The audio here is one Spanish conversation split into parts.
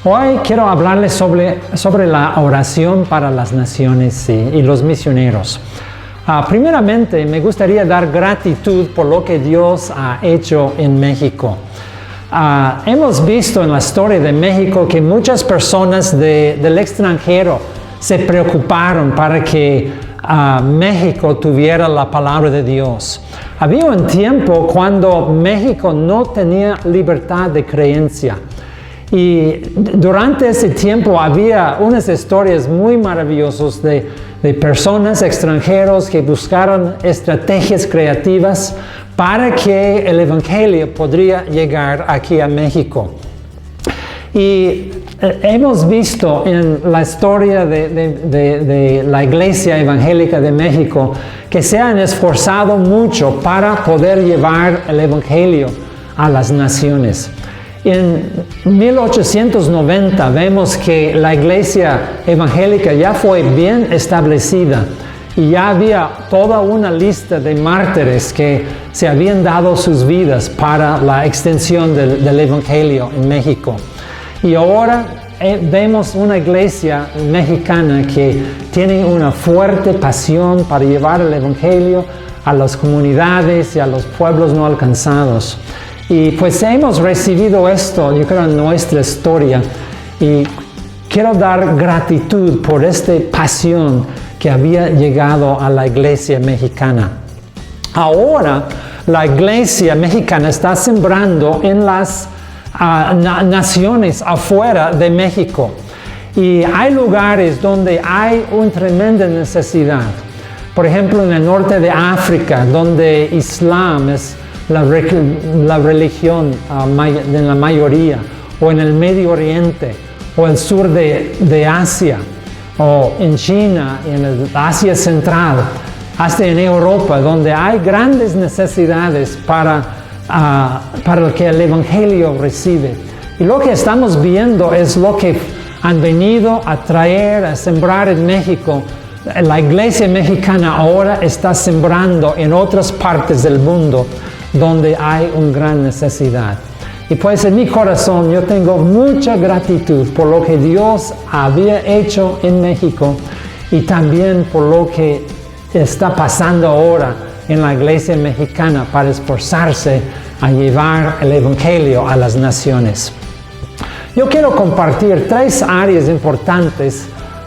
Hoy quiero hablarles sobre la oración para las naciones y los misioneros. Primeramente, me gustaría dar gratitud por lo que Dios ha hecho en México. Hemos visto en la historia de México que muchas personas del extranjero se preocuparon para que México tuviera la palabra de Dios. Había un tiempo cuando México no tenía libertad de creencia. Y durante ese tiempo había unas historias muy maravillosas de personas extranjeros que buscaron estrategias creativas para que el Evangelio podría llegar aquí a México. Y hemos visto en la historia de la Iglesia Evangélica de México que se han esforzado mucho para poder llevar el Evangelio a las naciones. En 1890 vemos que la iglesia evangélica ya fue bien establecida y ya había toda una lista de mártires que se habían dado sus vidas para la extensión del evangelio en México. Y ahora vemos una iglesia mexicana que tiene una fuerte pasión para llevar el evangelio a las comunidades y a los pueblos no alcanzados. Y pues hemos recibido esto, yo creo, en nuestra historia. Y quiero dar gratitud por esta pasión que había llegado a la iglesia mexicana. Ahora, la iglesia mexicana está sembrando en las naciones afuera de México. Y hay lugares donde hay una tremenda necesidad. Por ejemplo, en el norte de África, donde Islam es la religión de la mayoría, o en el Medio Oriente, o el sur de Asia, o en China, en el Asia Central, hasta en Europa, donde hay grandes necesidades para que el Evangelio recibe. Y lo que estamos viendo es lo que han venido a traer, a sembrar en México. La iglesia mexicana ahora está sembrando en otras partes del mundo donde hay una gran necesidad. Y pues en mi corazón yo tengo mucha gratitud por lo que Dios había hecho en México y también por lo que está pasando ahora en la iglesia mexicana para esforzarse a llevar el Evangelio a las naciones. Yo quiero compartir 3 áreas importantes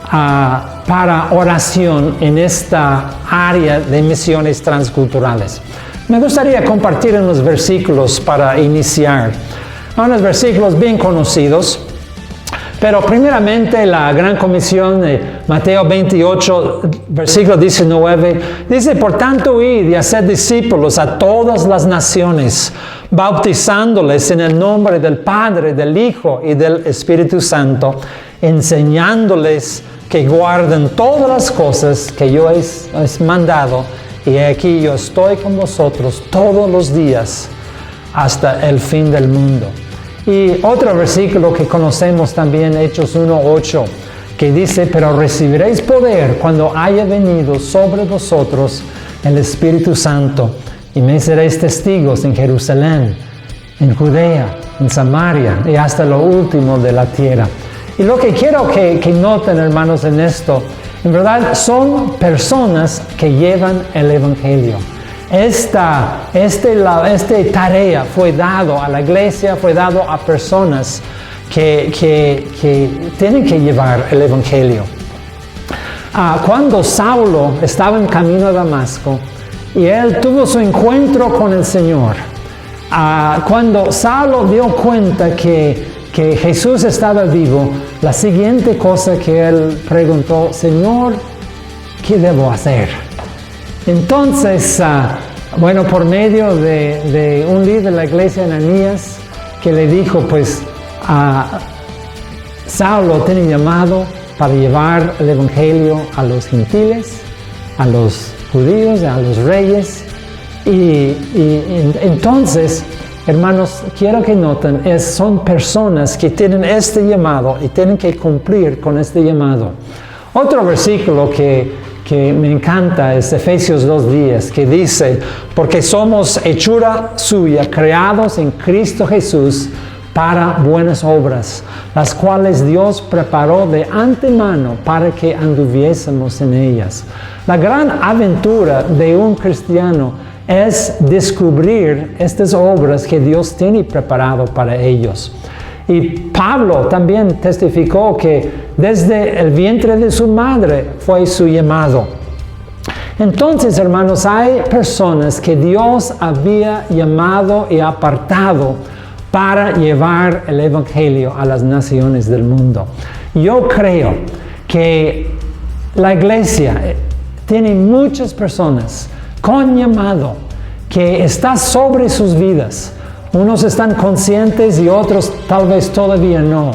para oración en esta área de misiones transculturales. Me gustaría compartir unos versículos para iniciar. Unos versículos bien conocidos. Pero primeramente la Gran Comisión de Mateo 28, versículo 19, dice: por tanto, id y haced discípulos a todas las naciones, bautizándoles en el nombre del Padre, del Hijo y del Espíritu Santo, enseñándoles que guarden todas las cosas que yo he mandado. Y aquí yo estoy con vosotros todos los días hasta el fin del mundo. Y otro versículo que conocemos también, Hechos 1:8, que dice: pero recibiréis poder cuando haya venido sobre vosotros el Espíritu Santo, y me seréis testigos en Jerusalén, en Judea, en Samaria y hasta lo último de la tierra. Y lo que quiero que noten, hermanos, en esto, en verdad son personas que llevan el Evangelio. Esta tarea fue dado a la iglesia, fue dado a personas que tienen que llevar el Evangelio. Cuando Saulo estaba en camino a Damasco y él tuvo su encuentro con el Señor, cuando Saulo dio cuenta que Jesús estaba vivo, la siguiente cosa que él preguntó: Señor, ¿qué debo hacer? Entonces, por medio de un líder de la iglesia, Ananías, que le dijo, pues, Saulo tiene llamado para llevar el evangelio a los gentiles, a los judíos, a los reyes. Y entonces, hermanos, quiero que noten, son personas que tienen este llamado y tienen que cumplir con este llamado. Otro versículo que me encanta es Efesios 2:10, que dice: porque somos hechura suya, creados en Cristo Jesús para buenas obras, las cuales Dios preparó de antemano para que anduviésemos en ellas. La gran aventura de un cristiano es descubrir estas obras que Dios tiene preparado para ellos. Y Pablo también testificó que desde el vientre de su madre fue su llamado. Entonces, hermanos, hay personas que Dios había llamado y apartado para llevar el Evangelio a las naciones del mundo. Yo creo que la iglesia tiene muchas personas con llamado que está sobre sus vidas. Unos están conscientes y otros tal vez todavía no.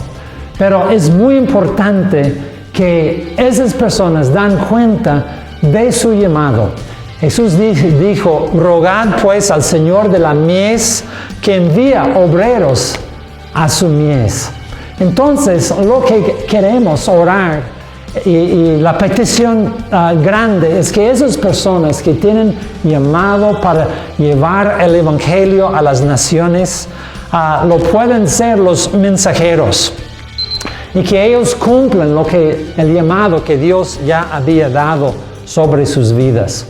Pero es muy importante que esas personas dan cuenta de su llamado. Jesús dijo, rogad pues al Señor de la mies que envía obreros a su mies. Entonces, lo que queremos orar y la petición grande es que esas personas que tienen llamado para llevar el Evangelio a las naciones, lo pueden ser los mensajeros y que ellos cumplan el llamado que Dios ya había dado sobre sus vidas.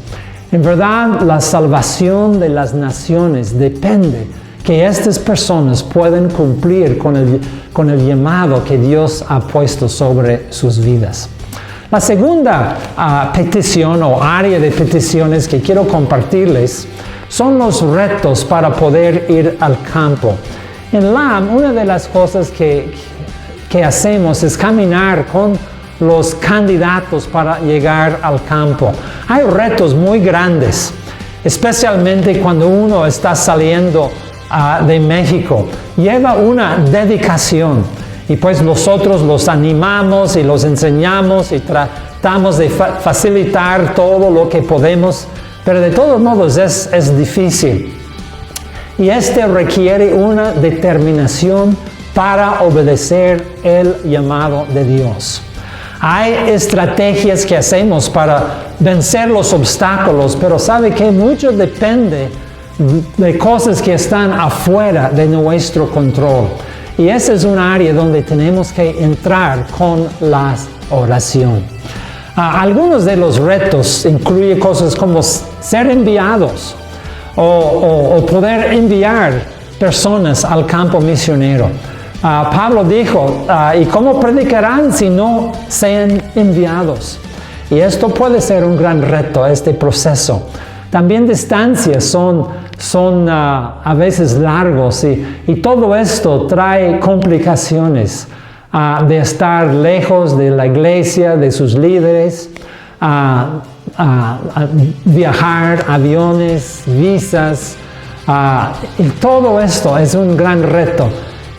En verdad, la salvación de las naciones depende que estas personas puedan cumplir con el llamado que Dios ha puesto sobre sus vidas. La segunda petición o área de peticiones que quiero compartirles son los retos para poder ir al campo. En LAM, una de las cosas que hacemos es caminar con los candidatos para llegar al campo. Hay retos muy grandes, especialmente cuando uno está saliendo de México. Lleva una dedicación y pues nosotros los animamos y los enseñamos y tratamos de facilitar todo lo que podemos, pero de todos modos es difícil. Y requiere una determinación para obedecer el llamado de Dios. Hay estrategias que hacemos para vencer los obstáculos, pero sabe que mucho depende de cosas que están afuera de nuestro control. Y esa es un área donde tenemos que entrar con la oración. Algunos de los retos incluyen cosas como ser enviados o poder enviar personas al campo misionero. Pablo dijo, ¿y cómo predicarán si no sean enviados? Y esto puede ser un gran reto, este proceso. También distancias son a veces largos y todo esto trae complicaciones de estar lejos de la iglesia, de sus líderes, viajar, aviones, visas, y todo esto es un gran reto.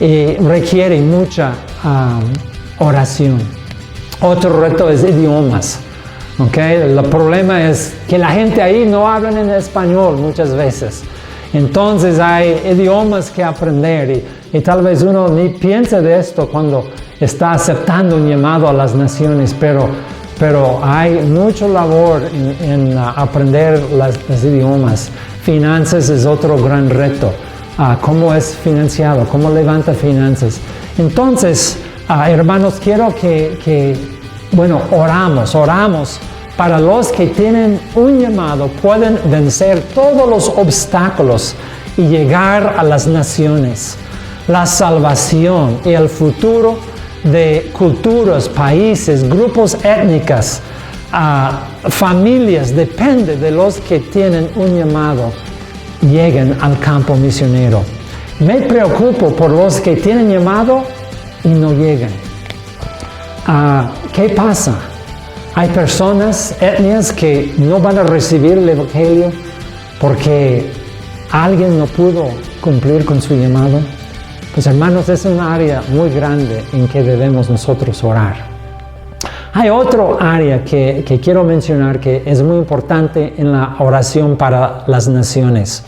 Y requiere mucha oración. Otro reto es idiomas. ¿Okay? El problema es que la gente ahí no habla en español muchas veces. Entonces hay idiomas que aprender y tal vez uno ni piensa de esto cuando está aceptando un llamado a las naciones, pero hay mucha labor en aprender los idiomas. Finanzas es otro gran reto. Cómo es financiado, cómo levanta finanzas. Entonces, hermanos, quiero que oramos para los que tienen un llamado, pueden vencer todos los obstáculos y llegar a las naciones. La salvación y el futuro de culturas, países, grupos étnicos, familias, depende de los que tienen un llamado. Lleguen al campo misionero. Me preocupo por los que tienen llamado y no llegan. ¿Qué pasa? Hay personas, etnias que no van a recibir el Evangelio porque alguien no pudo cumplir con su llamado. Pues hermanos, es un área muy grande en que debemos nosotros orar. Hay otro área que quiero mencionar que es muy importante en la oración para las naciones.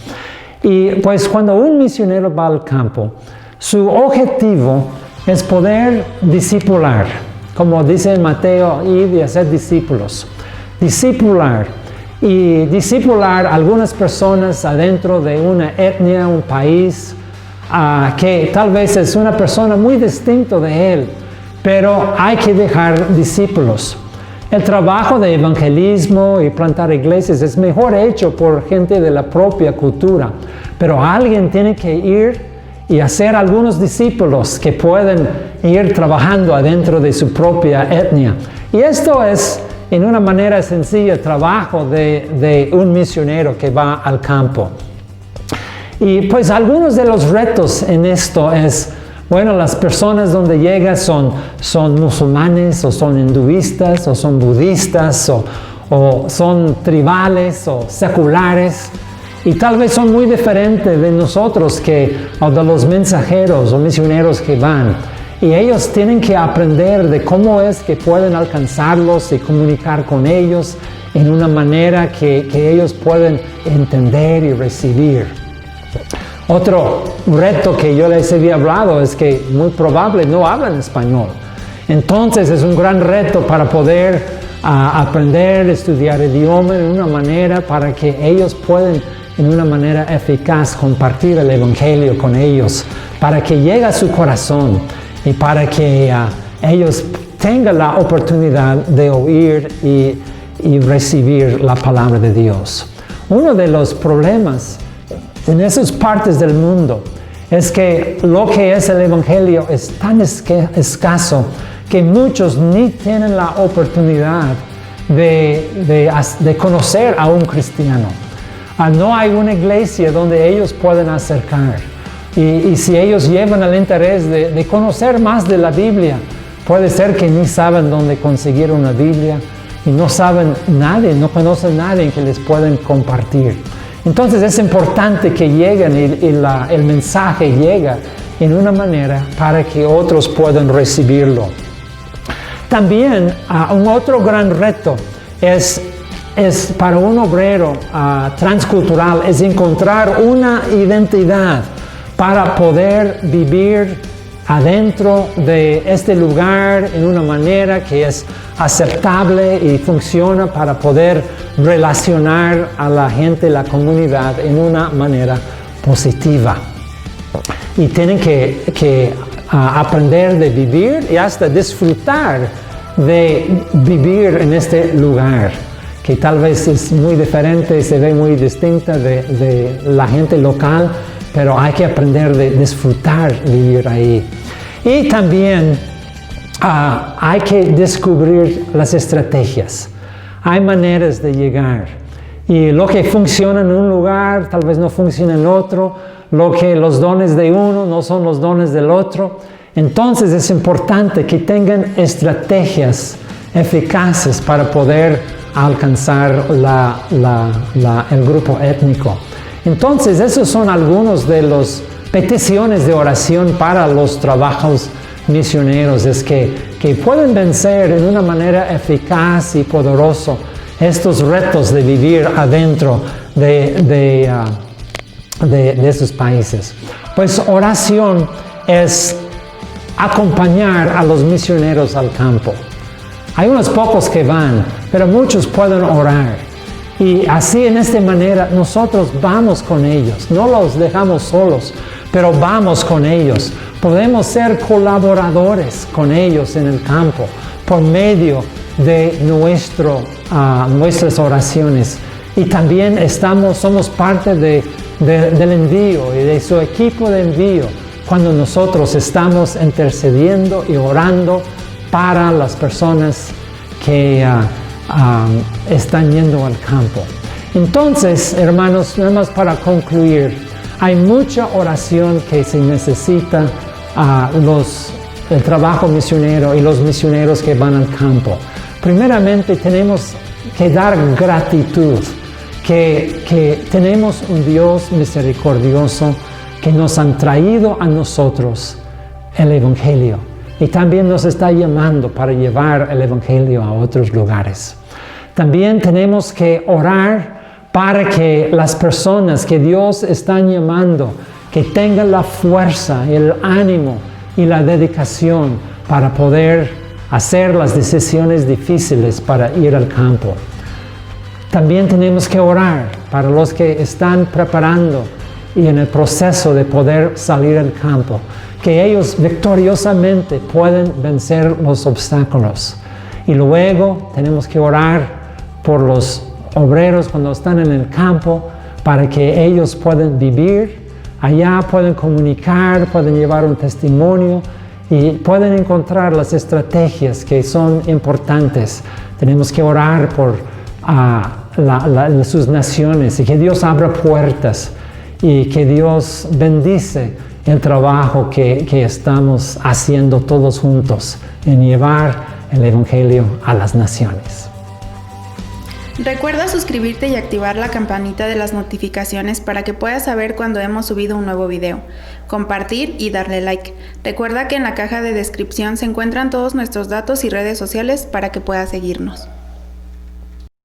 Y pues cuando un misionero va al campo, su objetivo es poder discipular, como dice Mateo, ir y hacer discípulos. Discipular y discipular a algunas personas adentro de una etnia, un país, que tal vez es una persona muy distinta de él, pero hay que dejar discípulos. El trabajo de evangelismo y plantar iglesias es mejor hecho por gente de la propia cultura, pero alguien tiene que ir y hacer algunos discípulos que pueden ir trabajando adentro de su propia etnia. Y esto es, en una manera sencilla, trabajo de un misionero que va al campo. Y pues algunos de los retos en esto es, bueno, las personas donde llega son musulmanes, o son hinduistas, o son budistas, o son tribales, o seculares. Y tal vez son muy diferentes de nosotros o de los mensajeros o misioneros que van. Y ellos tienen que aprender de cómo es que pueden alcanzarlos y comunicar con ellos en una manera que ellos pueden entender y recibir. Otro reto que yo les había hablado es que muy probable no hablan español. Entonces es un gran reto para poder aprender, estudiar idioma de una manera para que ellos puedan en una manera eficaz compartir el evangelio con ellos, para que llegue a su corazón y para que ellos tengan la oportunidad de oír y recibir la palabra de Dios. Uno de los problemas en esas partes del mundo es que lo que es el evangelio es tan escaso que muchos ni tienen la oportunidad de conocer a un cristiano. No hay una iglesia donde ellos pueden acercar. Y si ellos llevan el interés de conocer más de la Biblia, puede ser que ni saben dónde conseguir una Biblia y no saben nadie, no conocen a nadie que les pueden compartir. Entonces es importante que lleguen y el mensaje llega en una manera para que otros puedan recibirlo. También un otro gran reto es para un obrero transcultural es encontrar una identidad para poder vivir adentro de este lugar en una manera que es aceptable y funciona para poder relacionar a la gente, la comunidad en una manera positiva. Y tienen que aprender de vivir y hasta disfrutar de vivir en este lugar, que tal vez es muy diferente, se ve muy distinta de la gente local, pero hay que aprender de disfrutar vivir ahí. Y también hay que descubrir las estrategias. Hay maneras de llegar. Y lo que funciona en un lugar, tal vez no funciona en otro. Los dones de uno no son los dones del otro. Entonces es importante que tengan estrategias eficaces para poder alcanzar el grupo étnico. Entonces, esos son algunos de las peticiones de oración para los trabajos misioneros, es que pueden vencer en una manera eficaz y poderosa estos retos de vivir adentro de esos países. Pues oración es acompañar a los misioneros al campo. Hay unos pocos que van, pero muchos pueden orar. Y así en esta manera nosotros vamos con ellos, no los dejamos solos, pero vamos con ellos. Podemos ser colaboradores con ellos en el campo por medio de nuestras oraciones. Y también somos parte del envío y de su equipo de envío cuando nosotros estamos intercediendo y orando para las personas que están yendo al campo. Entonces, hermanos, nada más para concluir, hay mucha oración que se necesita el trabajo misionero y los misioneros que van al campo. Primeramente, tenemos que dar gratitud, que tenemos un Dios misericordioso que nos han traído a nosotros el Evangelio y también nos está llamando para llevar el Evangelio a otros lugares. También tenemos que orar para que las personas que Dios está llamando, que tengan la fuerza, el ánimo y la dedicación para poder hacer las decisiones difíciles para ir al campo. También tenemos que orar para los que están preparando y en el proceso de poder salir al campo, que ellos victoriosamente pueden vencer los obstáculos. Y luego tenemos que orar por los obreros cuando están en el campo para que ellos puedan vivir allá, pueden comunicar, pueden llevar un testimonio y pueden encontrar las estrategias que son importantes. Tenemos que orar por sus naciones y que Dios abra puertas y que Dios bendice el trabajo que estamos haciendo todos juntos en llevar el Evangelio a las naciones. Recuerda suscribirte y activar la campanita de las notificaciones para que puedas saber cuando hemos subido un nuevo video, compartir y darle like. Recuerda que en la caja de descripción se encuentran todos nuestros datos y redes sociales para que puedas seguirnos.